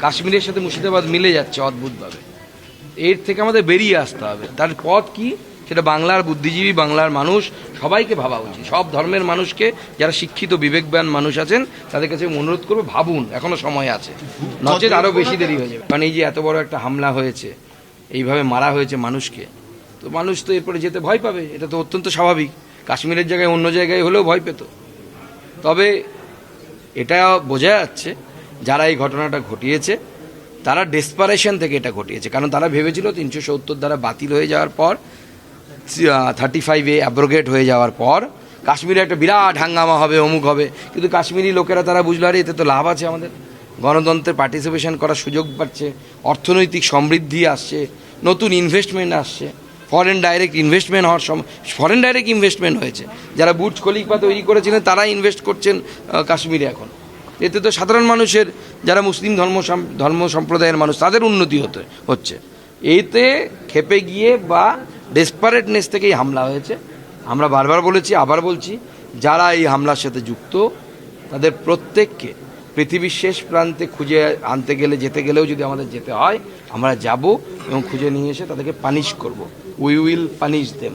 কাশ্মীরের সাথে মুর্শিদাবাদ মিলে যাচ্ছে অদ্ভুতভাবে। এর থেকে আমাদের বেরিয়ে আসতে হবে। তার পথ কি, সেটা বাংলার বুদ্ধিজীবী, বাংলার মানুষ সবাইকে ভাবা উচিত। সব ধর্মের মানুষকে, যারা শিক্ষিত বিবেকবান মানুষ আছেন, তাদের কাছে অনুরোধ করবো, ভাবুন, এখনো সময় আছে, নচেত আরও বেশি দেরি হয়ে যাবে। কারণ এই যে এত বড় একটা হামলা হয়েছে, এইভাবে মারা হয়েছে মানুষকে, তো মানুষ তো এরপরে যেতে ভয় পাবে। এটা তো অত্যন্ত স্বাভাবিক। কাশ্মীরের জায়গায় অন্য জায়গায় হলেও ভয় পেত। তবে এটা বোঝা যাচ্ছে যারা এই ঘটনাটা ঘটিয়েছে তারা ডেসপারেশন থেকে এটা ঘটিয়েছে। কারণ তারা ভেবেছিল 370 দ্বারা বাতিল হয়ে যাওয়ার পর, 35A অ্যাব্রোগেট হয়ে যাওয়ার পর কাশ্মীরে একটা বিরাট হাঙ্গামা হবে, অমুক হবে। কিন্তু কাশ্মীরি লোকেরা তারা বুঝলো, আরে এতে তো লাভ আছে, আমাদের গণতন্ত্রের পার্টিসিপেশন করার সুযোগ পাচ্ছে, অর্থনৈতিক সমৃদ্ধি আসছে, নতুন ইনভেস্টমেন্ট আসছে, ফরেন ডাইরেক্ট ইনভেস্টমেন্ট হয়েছে। যারা বুর্জ খলিফা তৈরি করেছিলেন তারা ইনভেস্ট করছেন কাশ্মীরে এখন। এতে তো সাধারণ মানুষের, যারা মুসলিম ধর্ম সম্প্রদায়ের মানুষ, তাদের উন্নতি হচ্ছে। এতে খেপে গিয়ে বা ডেসপারেটনেস থেকেই হামলা হয়েছে। আমরা বারবার বলেছি, আবার বলছি, যারা এই হামলার সাথে যুক্ত তাদের প্রত্যেককে পৃথিবীর শেষ প্রান্তে খুঁজে আনতে গেলে, যেতে গেলেও যদি আমাদের যেতে হয়, আমরা যাব এবং খুঁজে নিয়ে এসে তাদেরকে পানিশ করব। We will punish them.